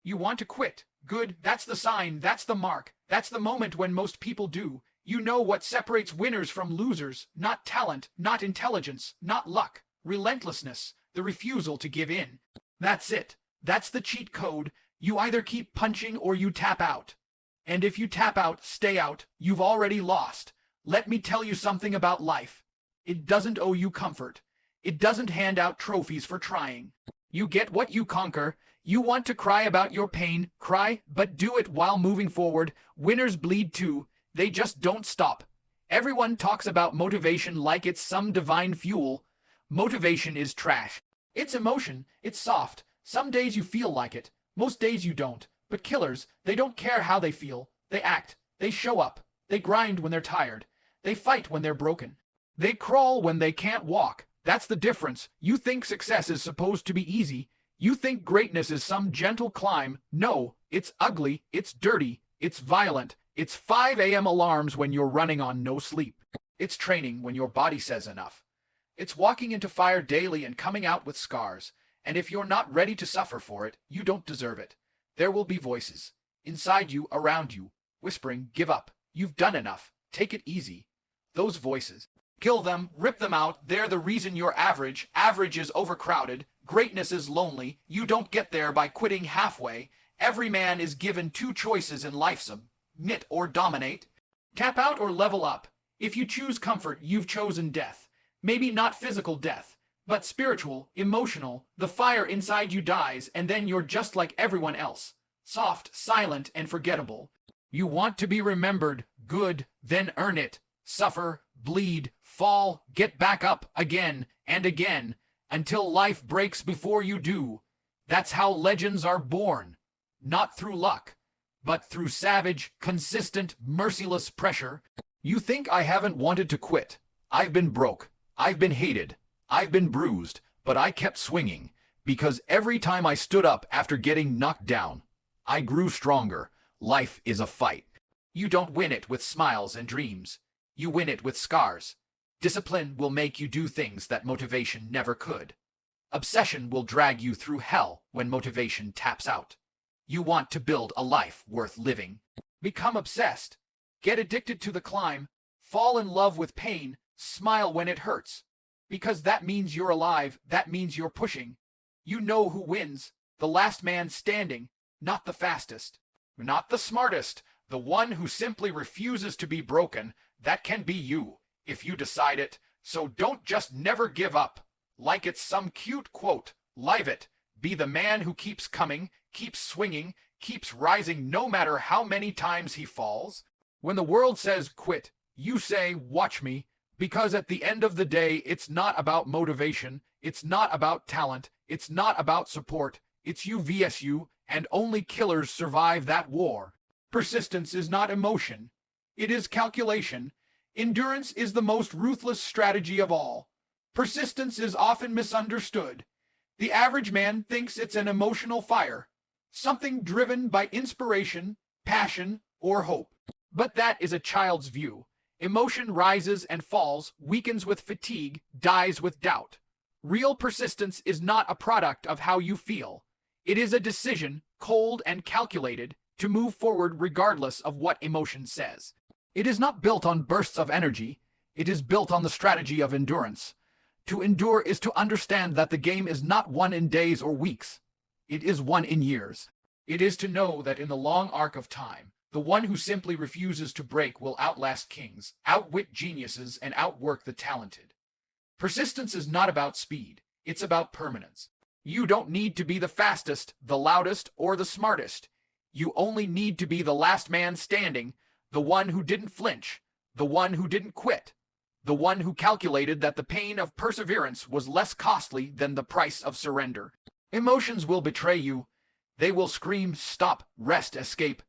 You want to quit. Good, that's the sign, that's the mark, that's the moment when most people do. You know what separates winners from losers, not talent, not intelligence, not luck, relentlessness, the refusal to give in. That's it. That's the cheat code. You either keep punching or you tap out. And if you tap out, stay out, you've already lost. Let me tell you something about life. It doesn't owe you comfort. It doesn't hand out trophies for trying. You get what you conquer. You want to cry about your pain, cry, but do it while moving forward. Winners bleed too. They just don't stop. Everyone talks about motivation like it's some divine fuel. Motivation is trash. It's emotion. It's soft. Some days you feel like it. Most days you don't. But killers, they don't care how they feel. They act. They show up. They grind when they're tired. They fight when they're broken. They crawl when they can't walk. That's the difference. You think success is supposed to be easy. You think greatness is some gentle climb. No, it's ugly, it's dirty, it's violent. It's 5 a.m. alarms when you're running on no sleep. It's training when your body says enough. It's walking into fire daily and coming out with scars. And if you're not ready to suffer for it, you don't deserve it. There will be voices, inside you, around you, whispering, give up, you've done enough, take it easy. Those voices. Kill them, rip them out, they're the reason you're average. Average is overcrowded, greatness is lonely, you don't get there by quitting halfway. Every man is given 2 choices in life: submit or dominate. Tap out or level up. If you choose comfort, you've chosen death. Maybe not physical death, but spiritual, emotional. The fire inside you dies, and then you're just like everyone else. Soft, silent, and forgettable. You want to be remembered, good, then earn it. Suffer, bleed, fall, get back up again and again, until life breaks before you do. That's how legends are born. Not through luck, but through savage, consistent, merciless pressure. You think I haven't wanted to quit. I've been broke. I've been hated. I've been bruised, but I kept swinging, because every time I stood up after getting knocked down, I grew stronger. Life is a fight. You don't win it with smiles and dreams. You win it with scars. Discipline will make you do things that motivation never could. Obsession will drag you through hell when motivation taps out. You want to build a life worth living. Become obsessed. Get addicted to the climb. Fall in love with pain. Smile when it hurts. Because that means you're alive. That means you're pushing. You know who wins. The last man standing. Not the fastest. Not the smartest. The one who simply refuses to be broken. That can be you, if you decide it. So don't just never give up. Like it's some cute quote. Live it. Be the man who keeps coming, keeps swinging, keeps rising no matter how many times he falls. When the world says quit, you say, watch me. Because at the end of the day, it's not about motivation. It's not about talent. It's not about support. It's you vs you, and only killers survive that war. Persistence is not emotion. It is calculation. Endurance is the most ruthless strategy of all. Persistence is often misunderstood. The average man thinks it's an emotional fire, something driven by inspiration, passion, or hope. But that is a child's view. Emotion rises and falls, weakens with fatigue, dies with doubt. Real persistence is not a product of how you feel. It is a decision, cold and calculated, to move forward regardless of what emotion says. It is not built on bursts of energy. It is built on the strategy of endurance. To endure is to understand that the game is not won in days or weeks. It is won in years. It is to know that in the long arc of time, the one who simply refuses to break will outlast kings, outwit geniuses, and outwork the talented. Persistence is not about speed. It's about permanence. You don't need to be the fastest, the loudest, or the smartest. You only need to be the last man standing, the one who didn't flinch, the one who didn't quit, the one who calculated that the pain of perseverance was less costly than the price of surrender. Emotions will betray you. They will scream, stop, rest, escape.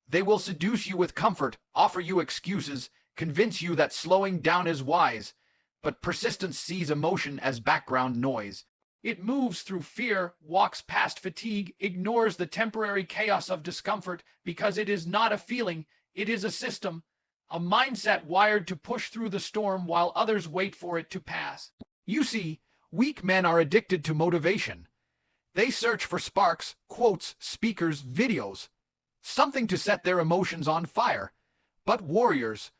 They will seduce you with comfort, offer you excuses, convince you that slowing down is wise. But persistence sees emotion as background noise. It moves through fear, walks past fatigue, ignores the temporary chaos of discomfort because it is not a feeling, it is a system, a mindset wired to push through the storm while others wait for it to pass. You see, weak men are addicted to motivation. They search for sparks, quotes, speakers, videos, something to set their emotions on fire. But warriors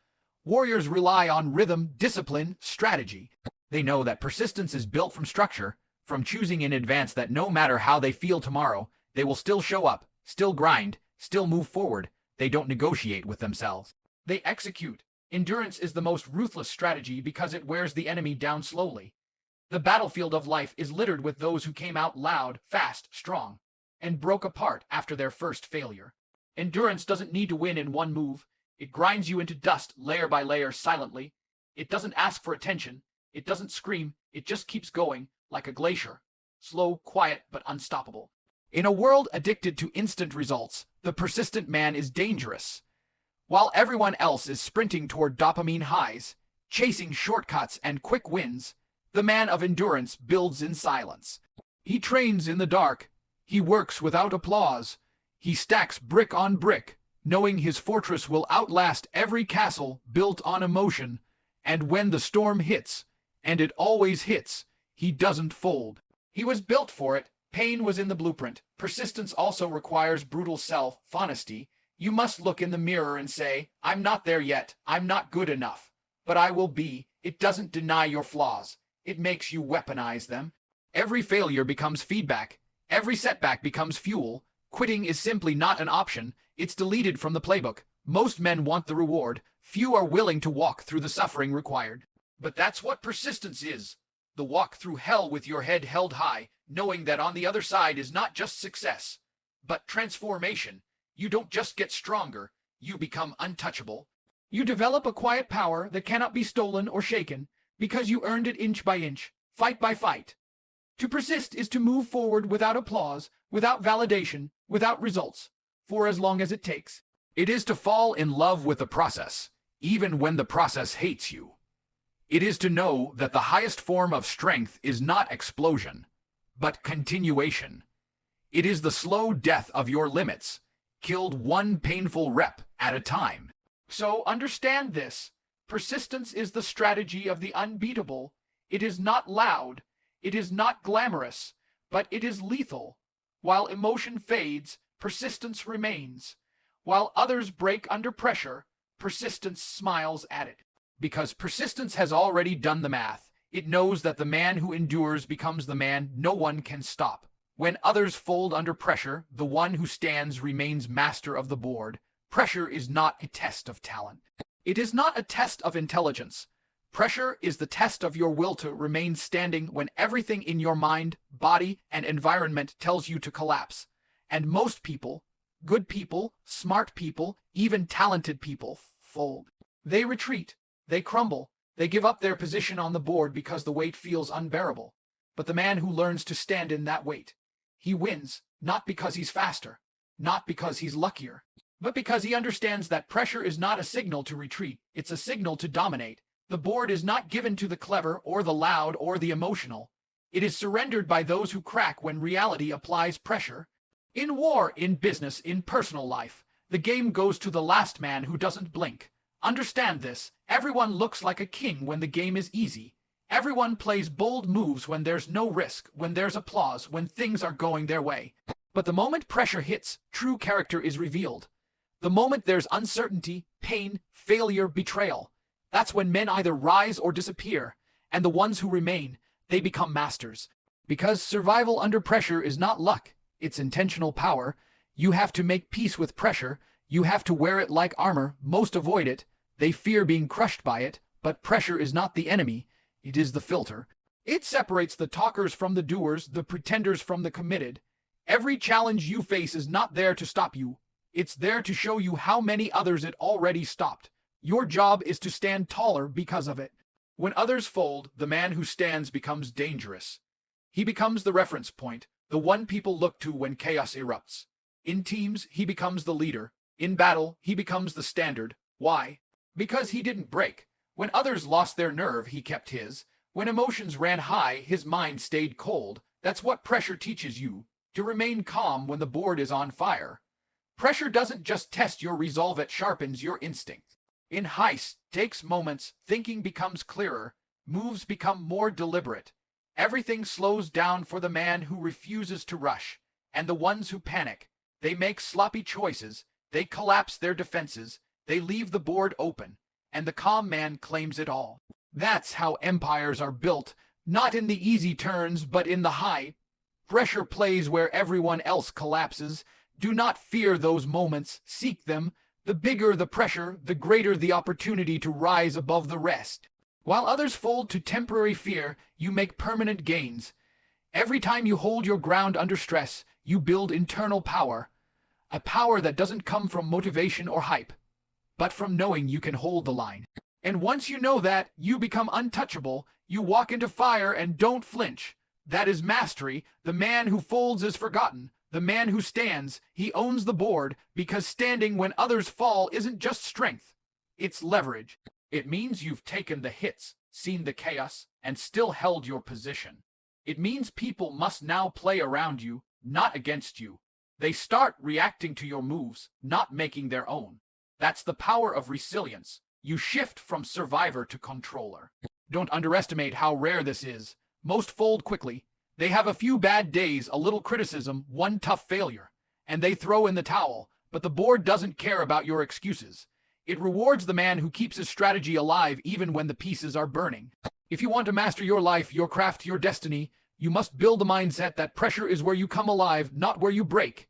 rely on rhythm, discipline, strategy. They know that persistence is built from structure, from choosing in advance that no matter how they feel tomorrow, they will still show up, still grind, still move forward. They don't negotiate with themselves. They execute. Endurance is the most ruthless strategy because it wears the enemy down slowly. The battlefield of life is littered with those who came out loud, fast, strong, and broke apart after their first failure. Endurance doesn't need to win in one move. It grinds you into dust layer by layer silently. It doesn't ask for attention. It doesn't scream. It just keeps going like a glacier. Slow, quiet, but unstoppable. In a world addicted to instant results, the persistent man is dangerous. While everyone else is sprinting toward dopamine highs, chasing shortcuts and quick wins, the man of endurance builds in silence. He trains in the dark. He works without applause. He stacks brick on brick, knowing his fortress will outlast every castle built on emotion. And when the storm hits, and it always hits, he doesn't fold. He was built for it. Pain was in the blueprint. Persistence also requires brutal self-honesty. You must look in the mirror and say, I'm not there yet. I'm not good enough. But I will be. It doesn't deny your flaws. It makes you weaponize them. Every failure becomes feedback. Every setback becomes fuel. Quitting is simply not an option. It's deleted from the playbook. Most men want the reward. Few are willing to walk through the suffering required. But that's what persistence is. The walk through hell with your head held high, knowing that on the other side is not just success, but transformation. You don't just get stronger, you become untouchable. You develop a quiet power that cannot be stolen or shaken, because you earned it inch by inch, fight by fight. To persist is to move forward without applause, without validation, without results, for as long as it takes. It is to fall in love with the process, even when the process hates you. It is to know that the highest form of strength is not explosion, but continuation. It is the slow death of your limits, killed one painful rep at a time. So understand this. Persistence is the strategy of the unbeatable. It is not loud. It is not glamorous, but it is lethal. While emotion fades, persistence remains. While others break under pressure, persistence smiles at it. Because persistence has already done the math. It knows that the man who endures becomes the man no one can stop. When others fold under pressure, the one who stands remains master of the board. Pressure is not a test of talent. It is not a test of intelligence. Pressure is the test of your will to remain standing when everything in your mind, body, and environment tells you to collapse. And most people, good people, smart people, even talented people, fold. They retreat. They crumble. They give up their position on the board because the weight feels unbearable. But the man who learns to stand in that weight, he wins, not because he's faster, not because he's luckier, but because he understands that pressure is not a signal to retreat, it's a signal to dominate. The board is not given to the clever or the loud or the emotional. It is surrendered by those who crack when reality applies pressure. In war, in business, in personal life, the game goes to the last man who doesn't blink. Understand this. Everyone looks like a king when the game is easy. Everyone plays bold moves when there's no risk, when there's applause, when things are going their way. But the moment pressure hits, true character is revealed. The moment there's uncertainty, pain, failure, betrayal, that's when men either rise or disappear, and the ones who remain, they become masters. Because survival under pressure is not luck, it's intentional power. You have to make peace with pressure. You have to wear it like armor. Most avoid it. They fear being crushed by it, but pressure is not the enemy. It is the filter. It separates the talkers from the doers, the pretenders from the committed. Every challenge you face is not there to stop you. It's there to show you how many others it already stopped. Your job is to stand taller because of it. When others fold, the man who stands becomes dangerous. He becomes the reference point, the one people look to when chaos erupts. In teams, he becomes the leader. In battle, he becomes the standard. Why? Because he didn't break. When others lost their nerve, he kept his. When emotions ran high, his mind stayed cold. That's what pressure teaches you, to remain calm when the board is on fire. Pressure doesn't just test your resolve, it sharpens your instinct. In high stakes moments, thinking becomes clearer, moves become more deliberate, Everything slows down for the man who refuses to rush, and the ones who panic. They make sloppy choices, they collapse their defenses, they leave the board open, and the calm man claims it all. That's how empires are built, not in the easy turns, but in the high pressure plays where everyone else collapses. Do not fear those moments, seek them. The bigger the pressure, the greater the opportunity to rise above the rest. While others fold to temporary fear, you make permanent gains. Every time you hold your ground under stress, you build internal power. A power that doesn't come from motivation or hype, but from knowing you can hold the line. And once you know that, you become untouchable. You walk into fire and don't flinch. That is mastery. The man who folds is forgotten. The man who stands, he owns the board, because standing when others fall isn't just strength. It's leverage. It means you've taken the hits, seen the chaos, and still held your position. It means people must now play around you, not against you. They start reacting to your moves, not making their own. That's the power of resilience. You shift from survivor to controller. Don't underestimate how rare this is. Most fold quickly. They have a few bad days, a little criticism, one tough failure, and they throw in the towel, but the board doesn't care about your excuses. It rewards the man who keeps his strategy alive even when the pieces are burning. If you want to master your life, your craft, your destiny, you must build a mindset that pressure is where you come alive, not where you break.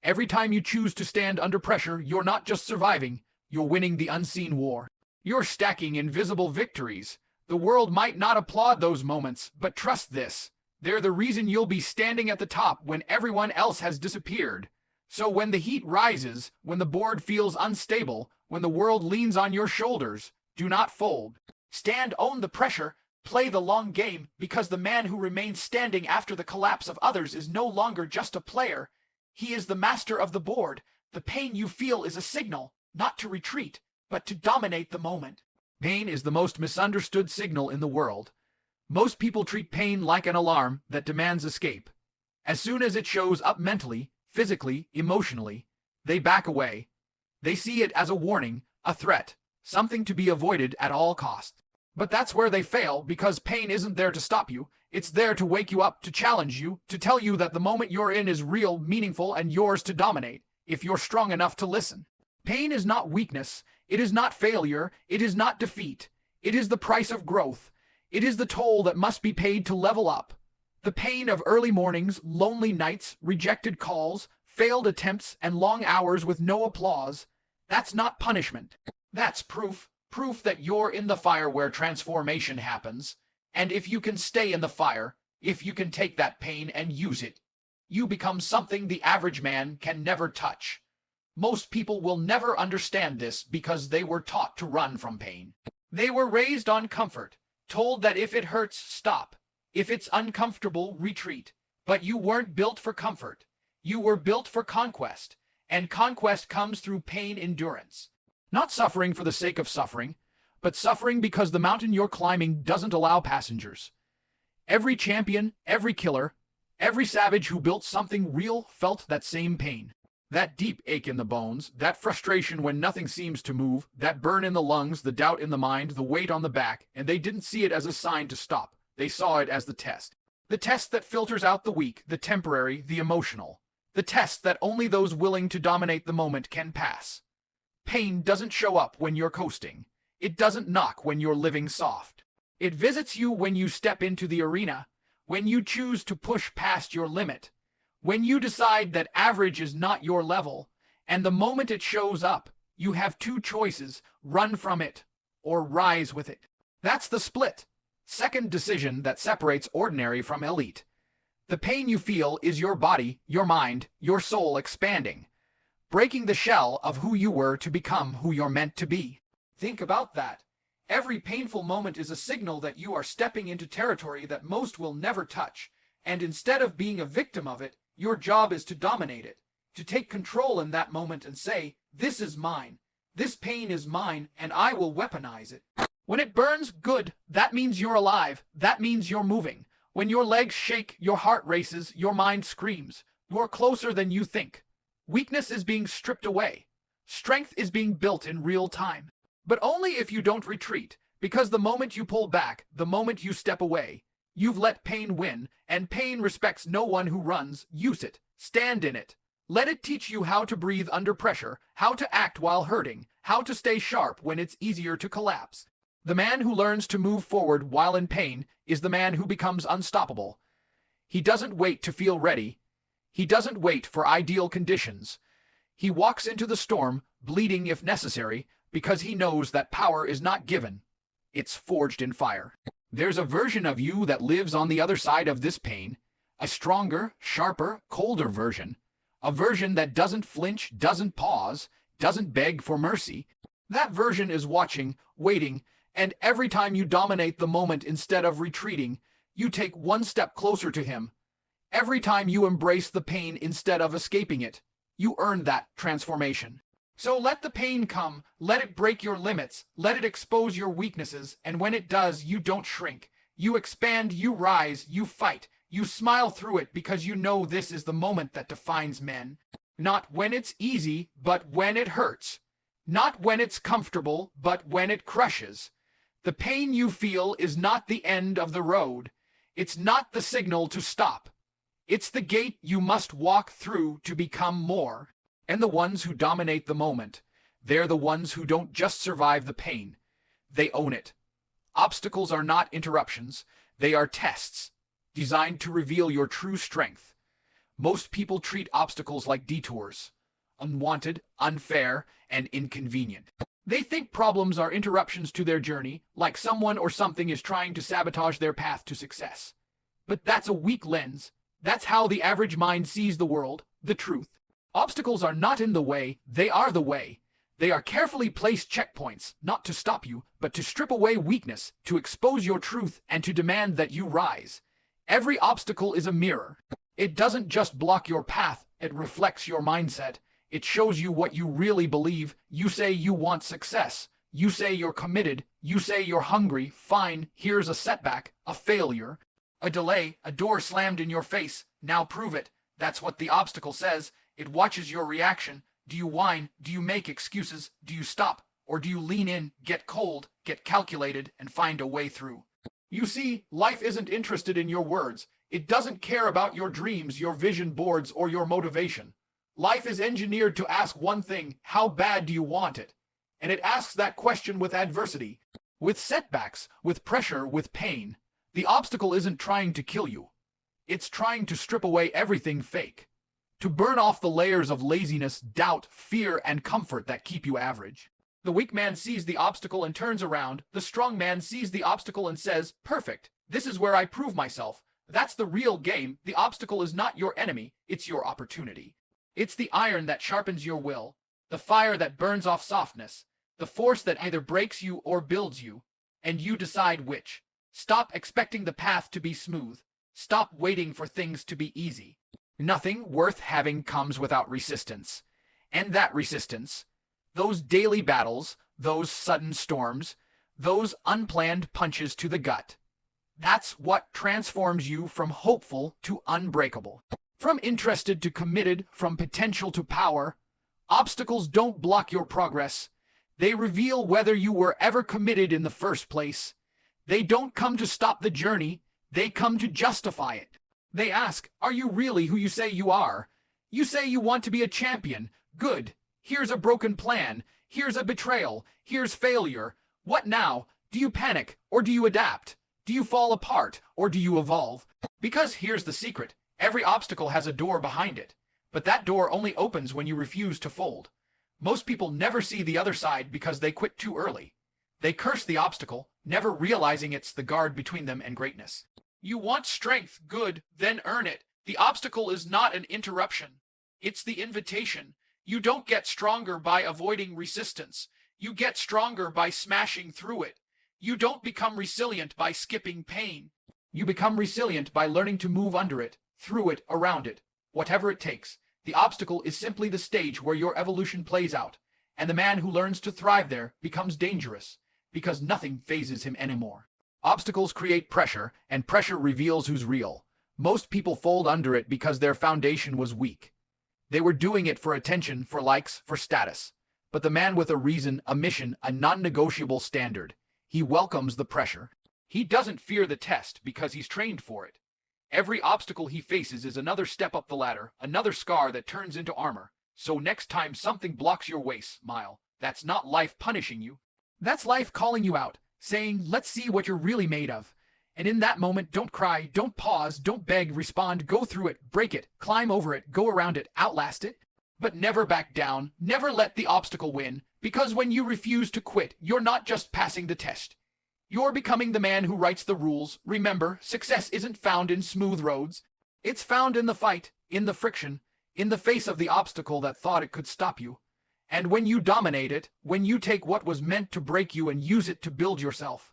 Every time you choose to stand under pressure, you're not just surviving, you're winning the unseen war. You're stacking invisible victories. The world might not applaud those moments, but trust this. They're the reason you'll be standing at the top when everyone else has disappeared. So when the heat rises, when the board feels unstable, when the world leans on your shoulders, do not fold. Stand, own the pressure, play the long game, because the man who remains standing after the collapse of others is no longer just a player. He is the master of the board. The pain you feel is a signal, not to retreat, but to dominate the moment. Pain is the most misunderstood signal in the world. Most people treat pain like an alarm that demands escape. As soon as it shows up mentally, physically, emotionally, they back away. They see it as a warning, a threat, something to be avoided at all costs. But that's where they fail, because pain isn't there to stop you. It's there to wake you up, to challenge you, to tell you that the moment you're in is real, meaningful, and yours to dominate, if you're strong enough to listen. Pain is not weakness. It is not failure. It is not defeat. It is the price of growth. It is the toll that must be paid to level up. The pain of early mornings, lonely nights, rejected calls, failed attempts, and long hours with no applause. That's not punishment. That's proof. Proof that you're in the fire where transformation happens. And if you can stay in the fire, if you can take that pain and use it, you become something the average man can never touch. Most people will never understand this because they were taught to run from pain. They were raised on comfort, told that if it hurts, stop. If it's uncomfortable, retreat. But you weren't built for comfort. You were built for conquest. And conquest comes through pain endurance. Not suffering for the sake of suffering, but suffering because the mountain you're climbing doesn't allow passengers. Every champion, every killer, every savage who built something real felt that same pain. That deep ache in the bones, that frustration when nothing seems to move, that burn in the lungs, the doubt in the mind, the weight on the back, and they didn't see it as a sign to stop. They saw it as the test. The test that filters out the weak, the temporary, the emotional. The test that only those willing to dominate the moment can pass. Pain doesn't show up when you're coasting. It doesn't knock when you're living soft. It visits you when you step into the arena, when you choose to push past your limit, when you decide that average is not your level, and the moment it shows up, you have two choices: run from it or rise with it. That's the split. Second decision that separates ordinary from elite. The pain you feel is your body, your mind, your soul expanding, breaking the shell of who you were to become who you're meant to be. Think about that. Every painful moment is a signal that you are stepping into territory that most will never touch, and instead of being a victim of it, your job is to dominate it, to take control in that moment and say, "This is mine. This pain is mine, and I will weaponize it." When it burns, good. That means you're alive. That means you're moving. When your legs shake, your heart races, your mind screams. You're closer than you think. Weakness is being stripped away. Strength is being built in real time. But only if you don't retreat, because the moment you pull back, the moment you step away, You've let pain win, and pain respects no one who runs. Use it. Stand in it. Let it teach you how to breathe under pressure, how to act while hurting, how to stay sharp when it's easier to collapse. The man who learns to move forward while in pain is the man who becomes unstoppable. He doesn't wait to feel ready. He doesn't wait for ideal conditions. He walks into the storm, bleeding if necessary, because he knows that power is not given. It's forged in fire. There's a version of you that lives on the other side of this pain, a stronger, sharper, colder version. A version that doesn't flinch, doesn't pause, doesn't beg for mercy. That version is watching, waiting, and every time you dominate the moment instead of retreating, you take one step closer to him. Every time you embrace the pain instead of escaping it, you earn that transformation. So let the pain come, let it break your limits, let it expose your weaknesses, and when it does, you don't shrink. You expand, you rise, you fight. You smile through it because you know this is the moment that defines men. Not when it's easy, but when it hurts. Not when it's comfortable, but when it crushes. The pain you feel is not the end of the road. It's not the signal to stop. It's the gate you must walk through to become more. And the ones who dominate the moment, they're the ones who don't just survive the pain. They own it. Obstacles are not interruptions. They are tests, designed to reveal your true strength. Most people treat obstacles like detours, unwanted, unfair, and inconvenient. They think problems are interruptions to their journey, like someone or something is trying to sabotage their path to success. But that's a weak lens. That's how the average mind sees the world, the truth. Obstacles are not in the way, they are the way. They are carefully placed checkpoints, not to stop you, but to strip away weakness, to expose your truth, and to demand that you rise. Every obstacle is a mirror. It doesn't just block your path, it reflects your mindset. It shows you what you really believe. You say you want success. You say you're committed. You say you're hungry. Fine, here's a setback, a failure, a delay, a door slammed in your face. Now prove it. That's what the obstacle says. It watches your reaction. Do you whine? Do you make excuses? Do you stop? Or do you lean in, get cold, get calculated, and find a way through? You see, life isn't interested in your words. It doesn't care about your dreams, your vision boards, or your motivation. Life is engineered to ask one thing: how bad do you want it? And it asks that question with adversity, with setbacks, with pressure, with pain. The obstacle isn't trying to kill you. It's trying to strip away everything fake, to burn off the layers of laziness, doubt, fear, and comfort that keep you average. The weak man sees the obstacle and turns around. The strong man sees the obstacle and says, "Perfect. This is where I prove myself." That's the real game. The obstacle is not your enemy. It's your opportunity. It's the iron that sharpens your will, the fire that burns off softness, the force that either breaks you or builds you, and you decide which. Stop expecting the path to be smooth. Stop waiting for things to be easy. Nothing worth having comes without resistance. And that resistance, those daily battles, those sudden storms, those unplanned punches to the gut, that's what transforms you from hopeful to unbreakable. From interested to committed, from potential to power. Obstacles don't block your progress. They reveal whether you were ever committed in the first place. They don't come to stop the journey. They come to justify it. They ask, are you really who you say you are? You say you want to be a champion. Good. Here's a broken plan. Here's a betrayal. Here's failure. What now? Do you panic or do you adapt? Do you fall apart or do you evolve? Because here's the secret. Every obstacle has a door behind it, but that door only opens when you refuse to fold. Most people never see the other side because they quit too early. They curse the obstacle, never realizing it's the guard between them and greatness. You want strength, good, then earn it. The obstacle is not an interruption. It's the invitation. You don't get stronger by avoiding resistance. You get stronger by smashing through it. You don't become resilient by skipping pain. You become resilient by learning to move under it, through it, around it, whatever it takes. The obstacle is simply the stage where your evolution plays out, and the man who learns to thrive there becomes dangerous, because nothing phases him anymore. Obstacles create pressure, and pressure reveals who's real. Most people fold under it because their foundation was weak. They were doing it for attention, for likes, for status. But the man with a reason, a mission, a non-negotiable standard, he welcomes the pressure. He doesn't fear the test because he's trained for it. Every obstacle he faces is another step up the ladder, another scar that turns into armor. So next time something blocks your way, smile. That's not life punishing you. That's life calling you out, saying, let's see what you're really made of. And in that moment, don't cry, don't pause, don't beg, respond, go through it, break it, climb over it, go around it, outlast it. But never back down, never let the obstacle win, because when you refuse to quit, you're not just passing the test. You're becoming the man who writes the rules. Remember, success isn't found in smooth roads. It's found in the fight, in the friction, in the face of the obstacle that thought it could stop you. And when you dominate it, when you take what was meant to break you and use it to build yourself,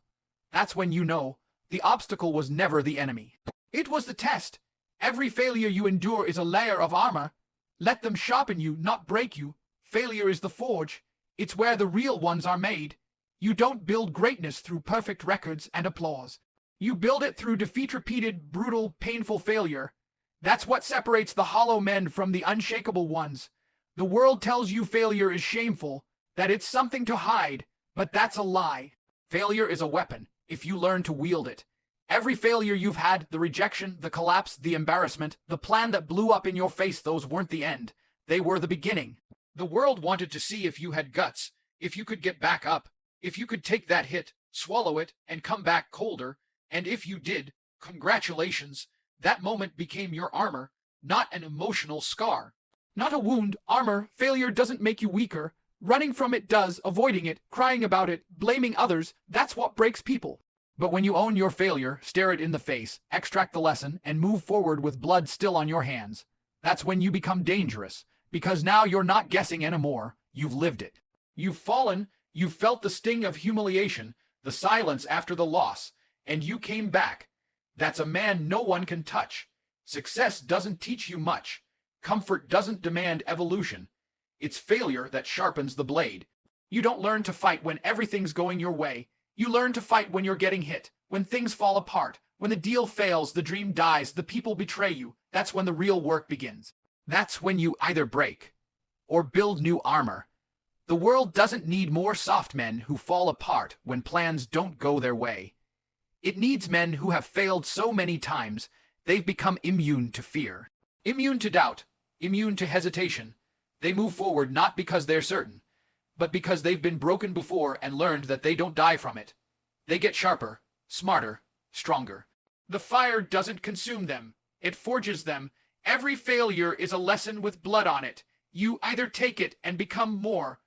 that's when you know the obstacle was never the enemy. It was the test. Every failure you endure is a layer of armor. Let them sharpen you, not break you. Failure is the forge. It's where the real ones are made. You don't build greatness through perfect records and applause. You build it through defeat, repeated, brutal, painful failure. That's what separates the hollow men from the unshakable ones. The world tells you failure is shameful, that it's something to hide, but that's a lie. Failure is a weapon, if you learn to wield it. Every failure you've had, the rejection, the collapse, the embarrassment, the plan that blew up in your face, those weren't the end. They were the beginning. The world wanted to see if you had guts, if you could get back up, if you could take that hit, swallow it, and come back colder. And if you did, congratulations. That moment became your armor, not an emotional scar. Not a wound, armor. Failure doesn't make you weaker. Running from it does, avoiding it, crying about it, blaming others, that's what breaks people. But when you own your failure, stare it in the face, extract the lesson, and move forward with blood still on your hands, that's when you become dangerous. Because now you're not guessing anymore, you've lived it. You've fallen, you've felt the sting of humiliation, the silence after the loss, and you came back. That's a man no one can touch. Success doesn't teach you much. Comfort doesn't demand evolution. It's failure that sharpens the blade. You don't learn to fight when everything's going your way. You learn to fight when you're getting hit, when things fall apart, when the deal fails, the dream dies, the people betray you. That's when the real work begins. That's when you either break or build new armor. The world doesn't need more soft men who fall apart when plans don't go their way. It needs men who have failed so many times, they've become immune to fear, immune to doubt, immune to hesitation. They move forward not because they're certain, but because they've been broken before and learned that they don't die from it. They get sharper, smarter, stronger. The fire doesn't consume them, it forges them. Every failure is a lesson with blood on it. You either take it and become more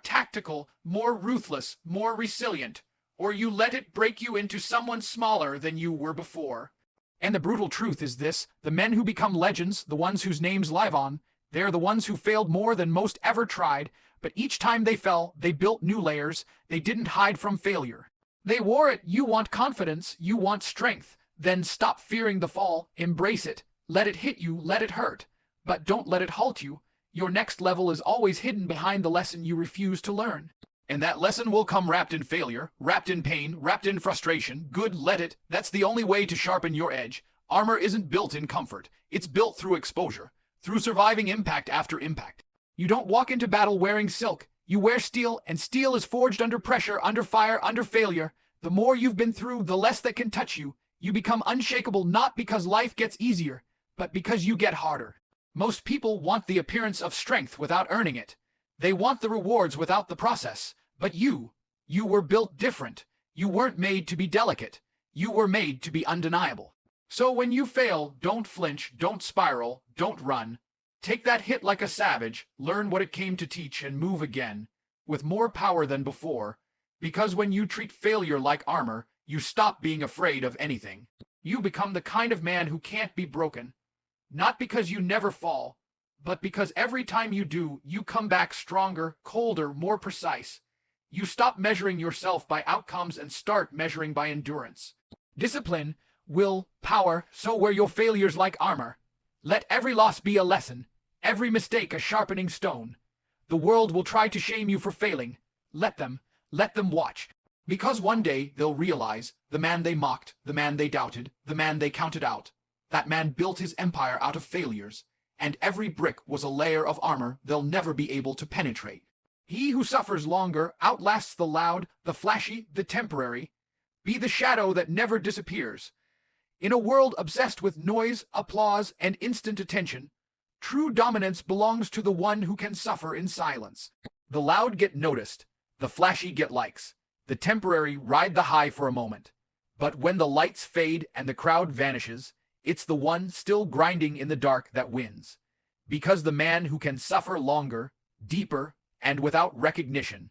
tactical, more ruthless, more resilient, or you let it break you into someone smaller than you were before. And the brutal truth is this: the men who become legends, the ones whose names live on, they're the ones who failed more than most ever tried, but each time they fell, they built new layers. They didn't hide from failure. They wore it. You want confidence, you want strength. Then stop fearing the fall, embrace it. Let it hit you, let it hurt, but don't let it halt you. Your next level is always hidden behind the lesson you refuse to learn. And that lesson will come wrapped in failure, wrapped in pain, wrapped in frustration. Good, let it. That's the only way to sharpen your edge. Armor isn't built in comfort. It's built through exposure, through surviving impact after impact. You don't walk into battle wearing silk. You wear steel, and steel is forged under pressure, under fire, under failure. The more you've been through, the less that can touch you. You become unshakable not because life gets easier, but because you get harder. Most people want the appearance of strength without earning it. They want the rewards without the process. But you were built different. You weren't made to be delicate. You were made to be undeniable. So when you fail, don't flinch, don't spiral, don't run. Take that hit like a savage, learn what it came to teach, and move again, with more power than before. Because when you treat failure like armor, you stop being afraid of anything. You become the kind of man who can't be broken. Not because you never fall, but because every time you do, you come back stronger, colder, more precise. You stop measuring yourself by outcomes and start measuring by endurance. Discipline, will, power, so wear your failures like armor. Let every loss be a lesson, every mistake a sharpening stone. The world will try to shame you for failing. Let them watch. Because one day they'll realize the man they mocked, the man they doubted, the man they counted out. That man built his empire out of failures, and every brick was a layer of armor they'll never be able to penetrate. He who suffers longer outlasts the loud, the flashy, the temporary. Be the shadow that never disappears. In a world obsessed with noise, applause, and instant attention, true dominance belongs to the one who can suffer in silence. The loud get noticed, the flashy get likes, the temporary ride the high for a moment. But when the lights fade and the crowd vanishes, it's the one still grinding in the dark that wins. Because the man who can suffer longer, deeper, and without recognition,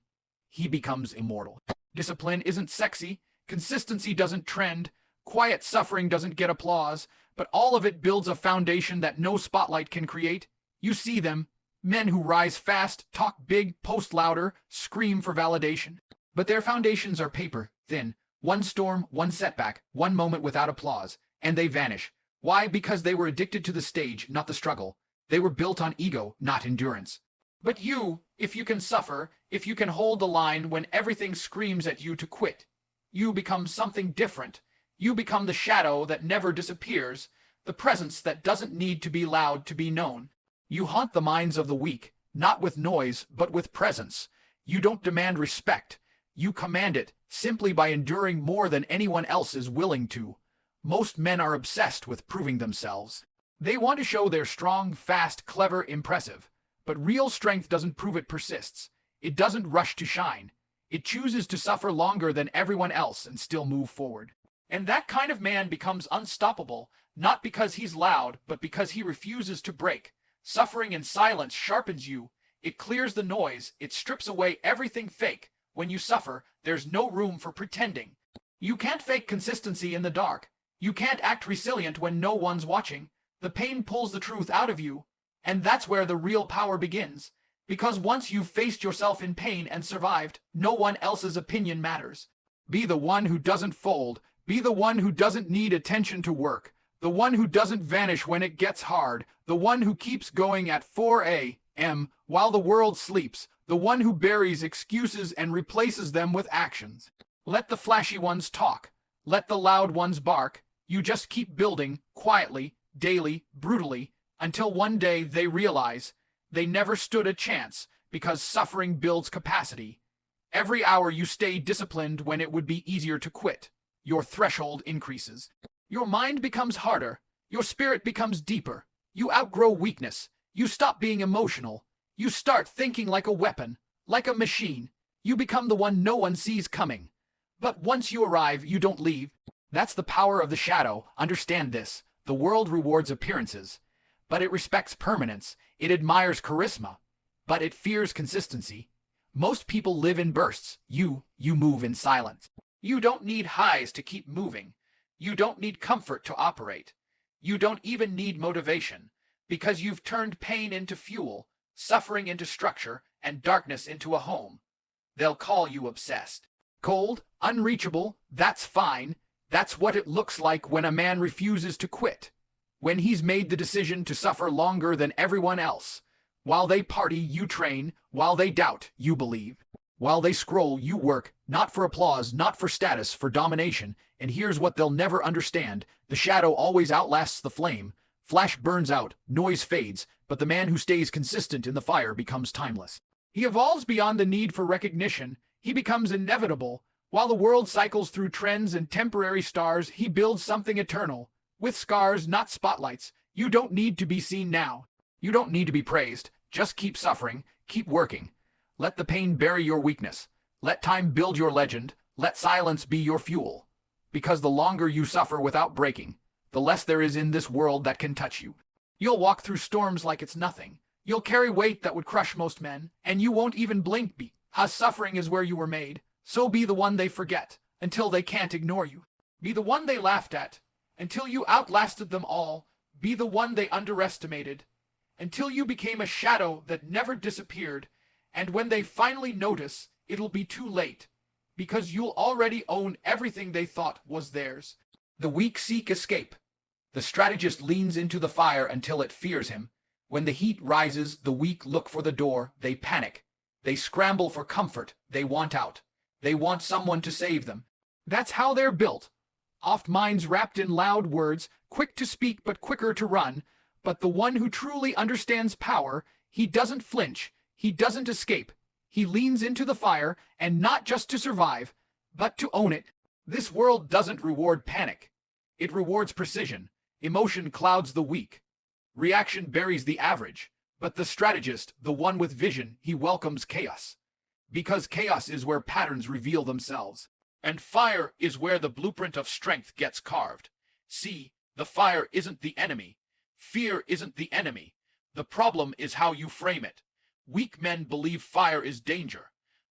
he becomes immortal. Discipline isn't sexy, consistency doesn't trend, quiet suffering doesn't get applause, but all of it builds a foundation that no spotlight can create. You see them, men who rise fast, talk big, post louder, scream for validation. But their foundations are paper, thin. One storm, one setback, one moment without applause, and they vanish. Why? Because they were addicted to the stage, not the struggle. They were built on ego, not endurance. But you, if you can suffer, if you can hold the line when everything screams at you to quit, you become something different. You become the shadow that never disappears, the presence that doesn't need to be loud to be known. You haunt the minds of the weak, not with noise, but with presence. You don't demand respect. You command it, simply by enduring more than anyone else is willing to. Most men are obsessed with proving themselves. They want to show they're strong, fast, clever, impressive. But real strength doesn't prove it persists. It doesn't rush to shine. It chooses to suffer longer than everyone else and still move forward. And that kind of man becomes unstoppable, not because he's loud, but because he refuses to break. Suffering in silence sharpens you. It clears the noise. It strips away everything fake. When you suffer, there's no room for pretending. You can't fake consistency in the dark. You can't act resilient when no one's watching. The pain pulls the truth out of you, and that's where the real power begins. Because once you've faced yourself in pain and survived, no one else's opinion matters. Be the one who doesn't fold. Be the one who doesn't need attention to work. The one who doesn't vanish when it gets hard. The one who keeps going at 4 a.m. while the world sleeps. The one who buries excuses and replaces them with actions. Let the flashy ones talk. Let the loud ones bark. You just keep building, quietly, daily, brutally, until one day they realize they never stood a chance, because suffering builds capacity. Every hour you stay disciplined when it would be easier to quit, your threshold increases. Your mind becomes harder. Your spirit becomes deeper. You outgrow weakness. You stop being emotional. You start thinking like a weapon, like a machine. You become the one no one sees coming. But once you arrive, you don't leave. That's the power of the shadow. Understand this. The world rewards appearances, but it respects permanence. It admires charisma, but it fears consistency. Most people live in bursts. You move in silence. You don't need highs to keep moving. You don't need comfort to operate. You don't even need motivation, because you've turned pain into fuel, suffering into structure, and darkness into a home. They'll call you obsessed. Cold, unreachable, that's fine. That's what it looks like when a man refuses to quit. When he's made the decision to suffer longer than everyone else. While they party, you train. While they doubt, you believe. While they scroll, you work. Not for applause, not for status, for domination. And here's what they'll never understand. The shadow always outlasts the flame. Flash burns out, noise fades, but the man who stays consistent in the fire becomes timeless. He evolves beyond the need for recognition. He becomes inevitable. While the world cycles through trends and temporary stars, he builds something eternal. With scars, not spotlights. You don't need to be seen now. You don't need to be praised. Just keep suffering. Keep working. Let the pain bury your weakness. Let time build your legend. Let silence be your fuel. Because the longer you suffer without breaking, the less there is in this world that can touch you. You'll walk through storms like it's nothing. You'll carry weight that would crush most men, and you won't even blink. Because suffering is where you were made. So be the one they forget, until they can't ignore you. Be the one they laughed at, until you outlasted them all. Be the one they underestimated, until you became a shadow that never disappeared. And when they finally notice, it'll be too late, because you'll already own everything they thought was theirs. The weak seek escape. The strategist leans into the fire until it fears him. When the heat rises, the weak look for the door. They panic. They scramble for comfort. They want out. They want someone to save them. That's how they're built. Oft minds wrapped in loud words, quick to speak but quicker to run. But the one who truly understands power, he doesn't flinch. He doesn't escape. He leans into the fire, and not just to survive, but to own it. This world doesn't reward panic. It rewards precision. Emotion clouds the weak. Reaction buries the average. But the strategist, the one with vision, he welcomes chaos. Because chaos is where patterns reveal themselves. And fire is where the blueprint of strength gets carved. See, the fire isn't the enemy. Fear isn't the enemy. The problem is how you frame it. Weak men believe fire is danger.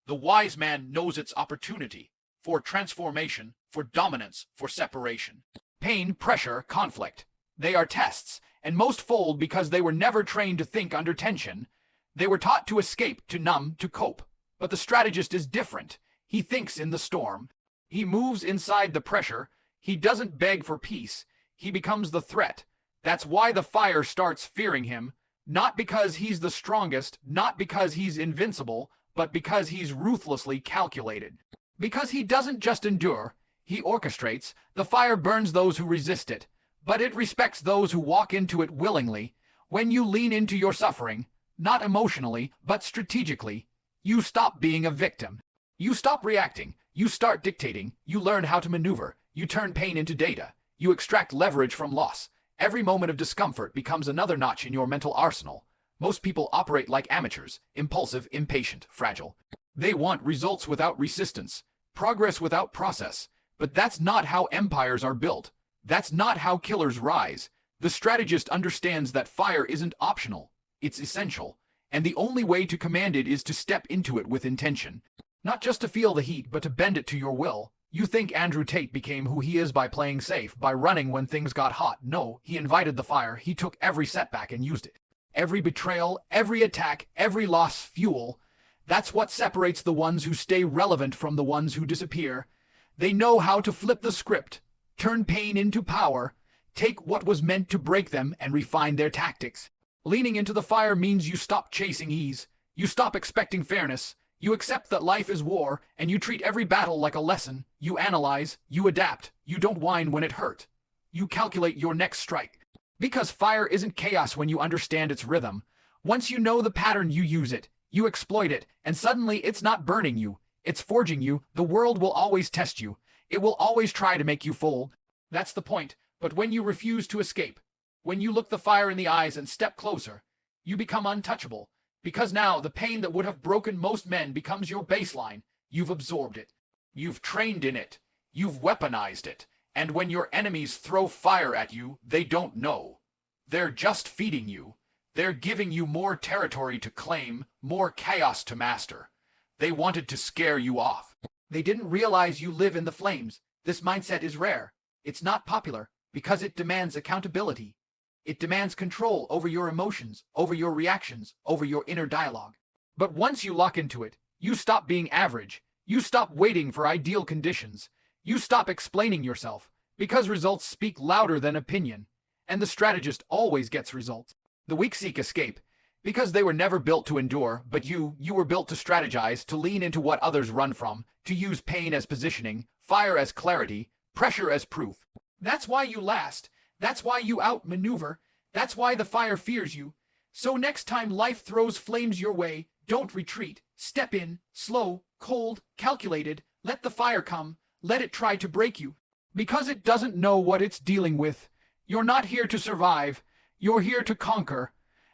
The wise man knows its opportunity for transformation, for dominance, for separation. Pain, pressure, conflict. They are tests, and most fold because they were never trained to think under tension. They were taught to escape, to numb, to cope. But the strategist is different. He thinks in the storm. He moves inside the pressure. He doesn't beg for peace. He becomes the threat. That's why the fire starts fearing him. Not because he's the strongest, not because he's invincible, but because he's ruthlessly calculated. Because he doesn't just endure, he orchestrates. The fire burns those who resist it, but it respects those who walk into it willingly. When you lean into your suffering, not emotionally, but strategically, you stop being a victim. You stop reacting. You start dictating. You learn how to maneuver. You turn pain into data. You extract leverage from loss. Every moment of discomfort becomes another notch in your mental arsenal. Most people operate like amateurs, impulsive, impatient, fragile. They want results without resistance, progress without process. But that's not how empires are built. That's not how killers rise. The strategist understands that fire isn't optional. It's essential. And the only way to command it is to step into it with intention. Not just to feel the heat, but to bend it to your will. You think Andrew Tate became who he is by playing safe, by running when things got hot. No, he invited the fire. He took every setback and used it. Every betrayal, every attack, every loss fuel. That's what separates the ones who stay relevant from the ones who disappear. They know how to flip the script, turn pain into power, take what was meant to break them and refine their tactics. Leaning into the fire means you stop chasing ease. You stop expecting fairness. You accept that life is war, and you treat every battle like a lesson. You analyze, you adapt, you don't whine when it hurt. You calculate your next strike. Because fire isn't chaos when you understand its rhythm. Once you know the pattern, you use it, you exploit it, and suddenly it's not burning you, it's forging you. The world will always test you. It will always try to make you fold. That's the point. But when you refuse to escape, when you look the fire in the eyes and step closer, you become untouchable. Because now the pain that would have broken most men becomes your baseline. You've absorbed it. You've trained in it. You've weaponized it. And when your enemies throw fire at you, they don't know. They're just feeding you. They're giving you more territory to claim, more chaos to master. They wanted to scare you off. They didn't realize you live in the flames. This mindset is rare. It's not popular because it demands accountability. It demands control over your emotions, over your reactions, over your inner dialogue. But once you lock into it, you stop being average. You stop waiting for ideal conditions. You stop explaining yourself, because results speak louder than opinion. And the strategist always gets results. The weak seek escape, because they were never built to endure, but you were built to strategize, to lean into what others run from, to use pain as positioning, fire as clarity, pressure as proof. That's why you last. That's why you outmaneuver. That's why the fire fears you. So next time life throws flames your way, don't retreat. Step in, slow, cold, calculated. Let the fire come. Let it try to break you. Because it doesn't know what it's dealing with. You're not here to survive. You're here to conquer.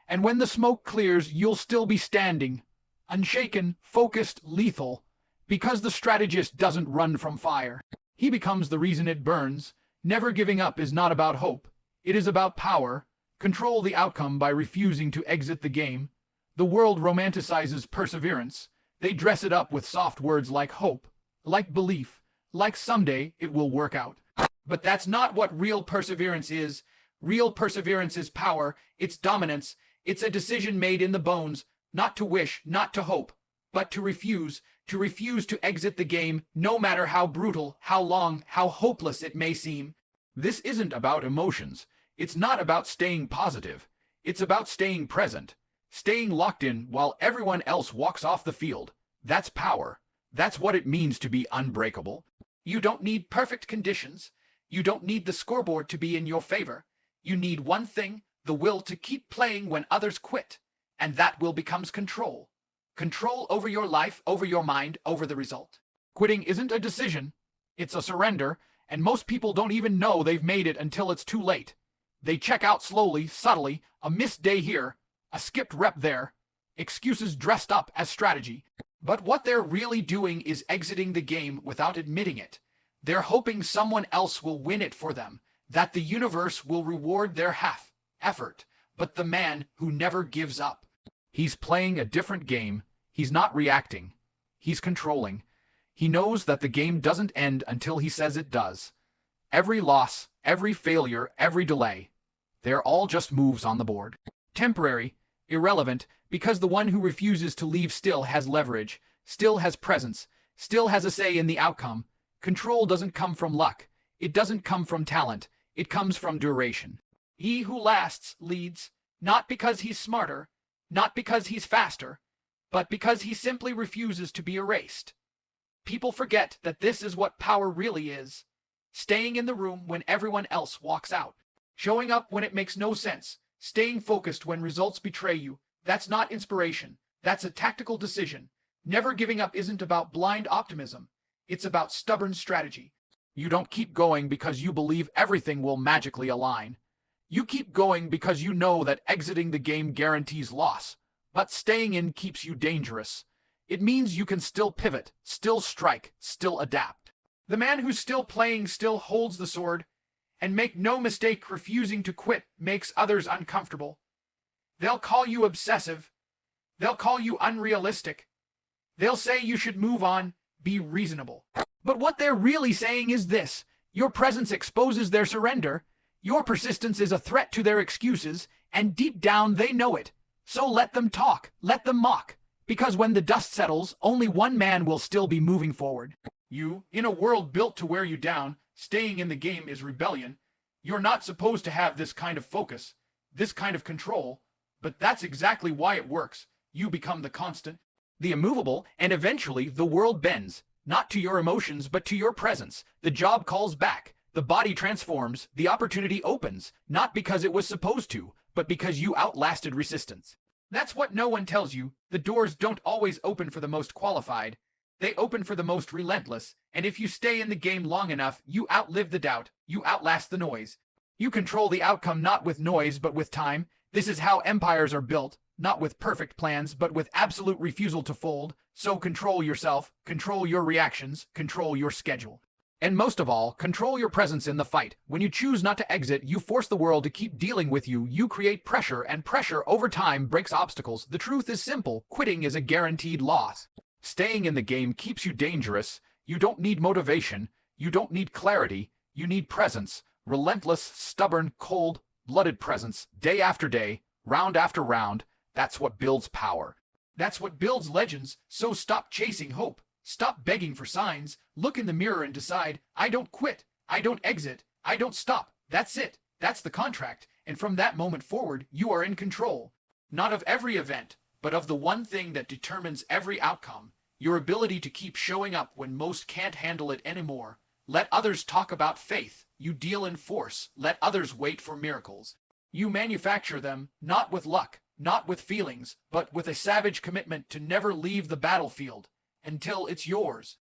And when the smoke clears, you'll still be standing. Unshaken, focused, lethal. Because the strategist doesn't run from fire. He becomes the reason it burns. Never giving up is not about hope. It is about power. Control the outcome by refusing to exit the game. The world romanticizes perseverance. They dress it up with soft words like hope, like belief, like someday it will work out. But that's not what real perseverance is. Real perseverance is power. It's dominance. It's a decision made in the bones, not to wish, not to hope, but to refuse to exit the game, no matter how brutal, how long, how hopeless it may seem. This isn't about emotions. It's not about staying positive. It's about staying present, staying locked in while everyone else walks off the field. That's power. That's what it means to be unbreakable. You don't need perfect conditions. You don't need the scoreboard to be in your favor. You need one thing, the will to keep playing when others quit. And that will becomes control. Control over your life, over your mind, over the result. Quitting isn't a decision. It's a surrender, and most people don't even know they've made it until it's too late. They check out slowly, subtly, a missed day here, a skipped rep there, excuses dressed up as strategy. But what they're really doing is exiting the game without admitting it. They're hoping someone else will win it for them, that the universe will reward their half effort. But the man who never gives up, he's playing a different game. He's not reacting. He's controlling. He knows that the game doesn't end until he says it does. Every loss, every failure, every delay, they're all just moves on the board. Temporary, irrelevant, because the one who refuses to leave still has leverage, still has presence, still has a say in the outcome. Control doesn't come from luck. It doesn't come from talent. It comes from duration. He who lasts leads, not because he's smarter, not because he's faster, but because he simply refuses to be erased. People forget that this is what power really is. Staying in the room when everyone else walks out. Showing up when it makes no sense. Staying focused when results betray you. That's not inspiration. That's a tactical decision. Never giving up isn't about blind optimism. It's about stubborn strategy. You don't keep going because you believe everything will magically align. You keep going because you know that exiting the game guarantees loss. But staying in keeps you dangerous. It means you can still pivot, still strike, still adapt. The man who's still playing still holds the sword, and make no mistake, refusing to quit makes others uncomfortable. They'll call you obsessive. They'll call you unrealistic. They'll say you should move on, be reasonable. But what they're really saying is this: your presence exposes their surrender, your persistence is a threat to their excuses, and deep down they know it. So let them talk, let them mock, because when the dust settles, only one man will still be moving forward. You, in a world built to wear you down, staying in the game is rebellion. You're not supposed to have this kind of focus, this kind of control, but that's exactly why it works. You become the constant, the immovable, and eventually the world bends, not to your emotions but to your presence. The job calls back, the body transforms, the opportunity opens, not because it was supposed to, but because you outlasted resistance. That's what no one tells you. The doors don't always open for the most qualified. They open for the most relentless, and if you stay in the game long enough, you outlive the doubt, you outlast the noise. You control the outcome not with noise but with time. This is how empires are built, not with perfect plans but with absolute refusal to fold. So control yourself, control your reactions, control your schedule. And most of all, control your presence in the fight. When you choose not to exit, you force the world to keep dealing with you. You create pressure, and pressure over time breaks obstacles. The truth is simple: quitting is a guaranteed loss. Staying in the game keeps you dangerous. You don't need motivation. You don't need clarity. You need presence. Relentless, stubborn, cold-blooded presence, day after day, round after round. That's what builds power. That's what builds legends. So stop chasing hope. Stop begging for signs. Look in the mirror and decide: I don't quit. I don't exit. I don't stop. That's it. That's the contract. And from that moment forward, you are in control. Not of every event, but of the one thing that determines every outcome: your ability to keep showing up when most can't handle it anymore. Let others talk about faith. You deal in force. Let others wait for miracles. You manufacture them, not with luck, not with feelings, but with a savage commitment to never leave the battlefield until it's yours.